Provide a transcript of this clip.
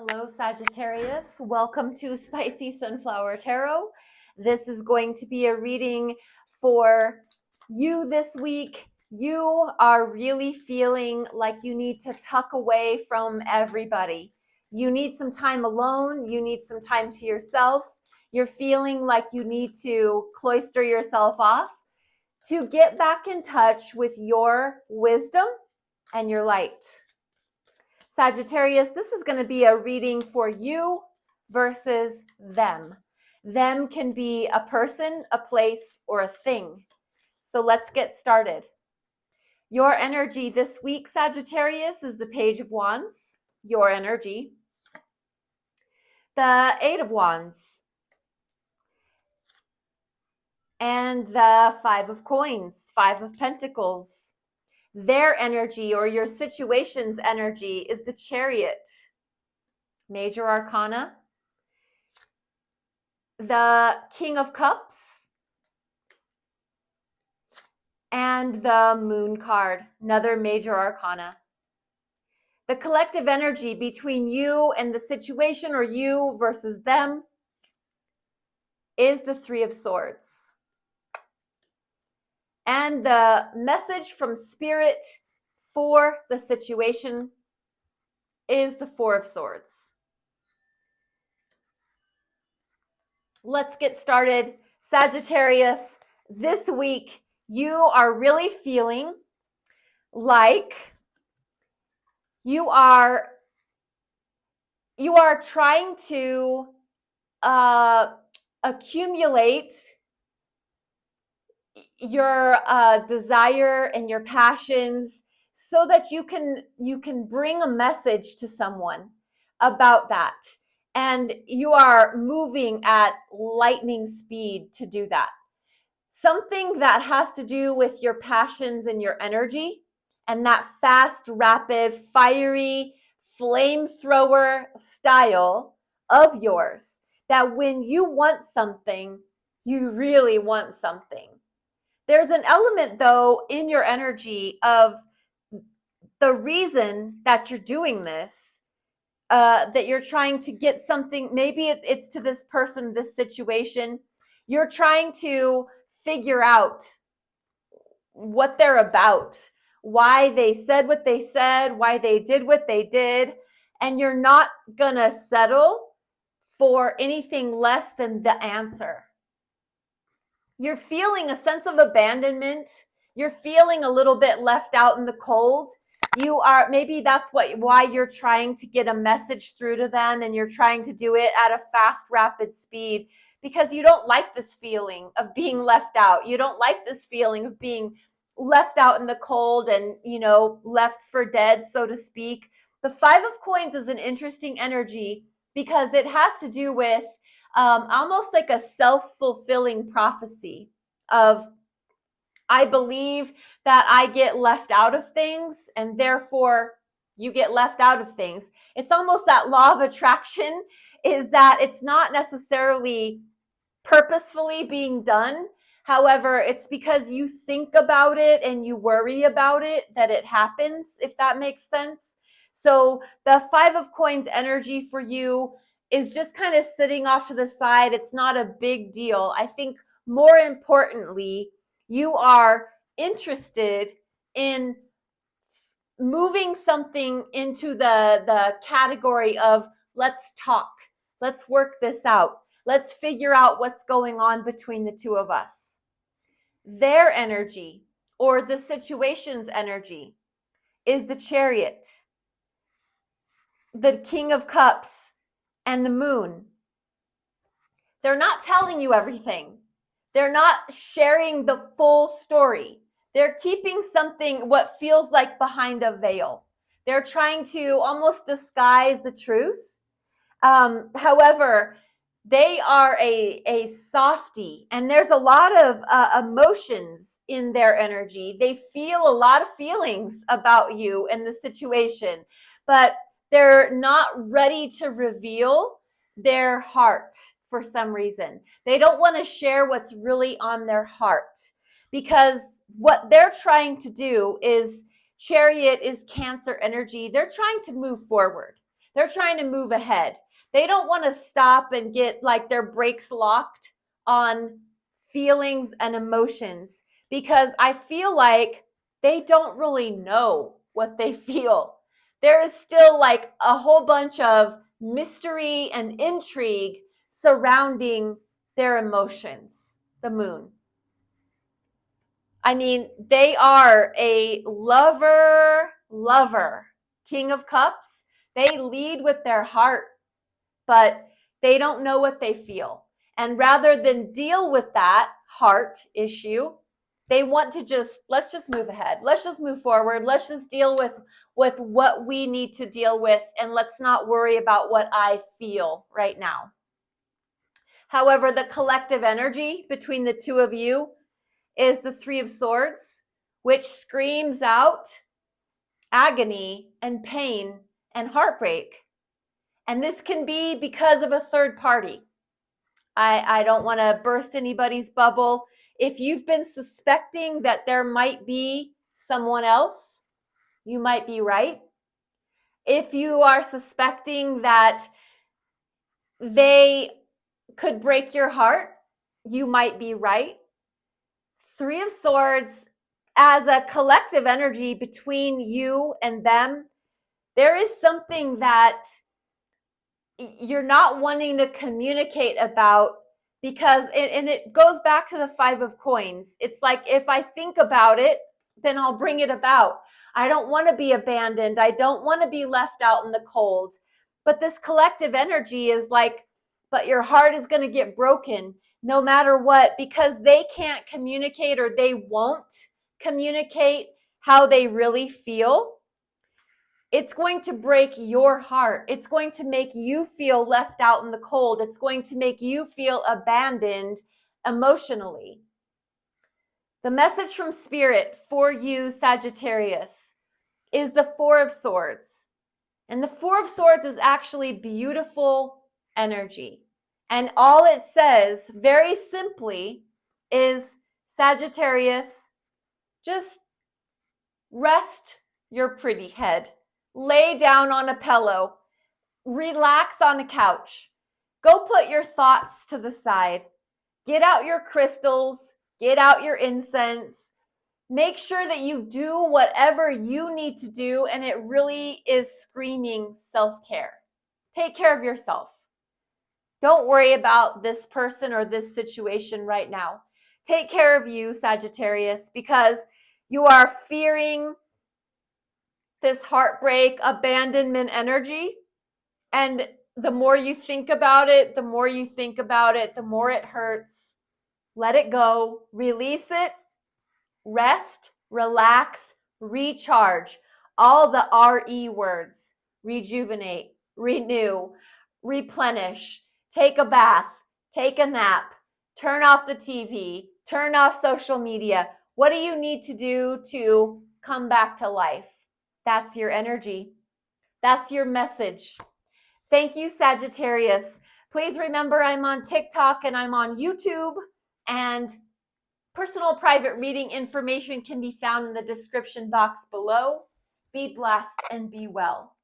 Hello, Sagittarius. Welcome to Spicy Sunflower Tarot. This is going to be a reading for you this week. You are really feeling like you need to tuck away from everybody. You need some time alone. You need some time to yourself. You're feeling like you need to cloister yourself off to get back in touch with your wisdom and your light. Sagittarius, this is going to be a reading for you versus them. Them can be a person, a place, or a thing. So let's get started. Your energy this week, Sagittarius, is the Page of Wands. Your energy. The Eight of Wands. And the Five of Coins, Five of Pentacles. Their energy or your situation's energy is the Chariot, Major Arcana, the King of Cups, and the Moon card, another Major Arcana. The collective energy between you and the situation or you versus them is the Three of Swords. And the message from Spirit for the situation is the Four of Swords. Let's get started. Sagittarius, this week you are really feeling like you are trying to accumulate your desire and your passions so that you can bring a message to someone about that. And you are moving at lightning speed to do that. Something that has to do with your passions and your energy and that fast, rapid, fiery, flamethrower style of yours, that when you want something, you really want something. There's an element, though, in your energy of the reason that you're doing this, that you're trying to get something. Maybe it's to this person, this situation. You're trying to figure out what they're about, why they said what they said, why they did what they did, and you're not gonna settle for anything less than the answer. You're feeling a sense of abandonment. You're feeling a little bit left out in the cold. Maybe that's why you're trying to get a message through to them, and you're trying to do it at a fast, rapid speed because you don't like this feeling of being left out. You don't like this feeling of being left out in the cold and, left for dead, so to speak. The Five of Coins is an interesting energy because it has to do with almost like a self-fulfilling prophecy of, I believe that I get left out of things and therefore you get left out of things. It's almost that law of attraction, is that it's not necessarily purposefully being done. However, it's because you think about it and you worry about it that it happens, if that makes sense. So the Five of Coins energy for you is just kind of sitting off to the side. It's not a big deal. I think more importantly, you are interested in moving something into the category of let's talk, let's work this out, let's figure out what's going on between the two of us. Their energy, or the situation's energy, is the Chariot, the King of Cups, and the Moon. They're not telling you everything. They're not sharing the full story. They're keeping something, what feels like, behind a veil. They're trying to almost disguise the truth. However, they are a softie, and there's a lot of emotions in their energy. They feel a lot of feelings about you and the situation, but they're not ready to reveal their heart for some reason. They don't want to share what's really on their heart, because what they're trying to do is, Chariot is Cancer energy. They're trying to move forward. They're trying to move ahead. They don't want to stop and get like their brakes locked on feelings and emotions, because I feel like they don't really know what they feel. There is still like a whole bunch of mystery and intrigue surrounding their emotions. The moon. I mean, they are a lover, King of Cups. They lead with their heart, but they don't know what they feel. And rather than deal with that heart issue, they want to let's just move ahead. Let's just move forward. Let's just deal with what we need to deal with, and let's not worry about what I feel right now. However, the collective energy between the two of you is the Three of Swords, which screams out agony and pain and heartbreak. And this can be because of a third party. I don't want to burst anybody's bubble. If you've been suspecting that there might be someone else, you might be right. If you are suspecting that they could break your heart, you might be right. Three of Swords, as a collective energy between you and them, there is something that you're not wanting to communicate about, because it goes back to the Five of Coins. It's like, if I think about it, then I'll bring it about. I don't want to be abandoned. I don't want to be left out in the cold. But this collective energy is like, but your heart is going to get broken no matter what, because they can't communicate, or they won't communicate how they really feel. It's going to break your heart. It's going to make you feel left out in the cold. It's going to make you feel abandoned emotionally. The message from Spirit for you, Sagittarius, is the Four of Swords. And the Four of Swords is actually beautiful energy. And all it says, very simply, is, Sagittarius, just rest your pretty head. Lay down on a pillow. Relax on a couch. Go put your thoughts to the side. Get out your crystals. Get out your incense. Make sure that you do whatever you need to do, and it really is screaming self-care. Take care of yourself. Don't worry about this person or this situation right now. Take care of you, Sagittarius, because you are fearing this heartbreak, abandonment energy. And the more you think about it, the more it hurts. Let it go. Release it. Rest, relax, recharge. All the RE words. Rejuvenate, renew, replenish. Take a bath. Take a nap. Turn off the TV. Turn off social media. What do you need to do to come back to life? That's your energy. That's your message. Thank you, Sagittarius. Please remember, I'm on TikTok and I'm on YouTube, and personal private reading information can be found in the description box below. Be blessed and be well.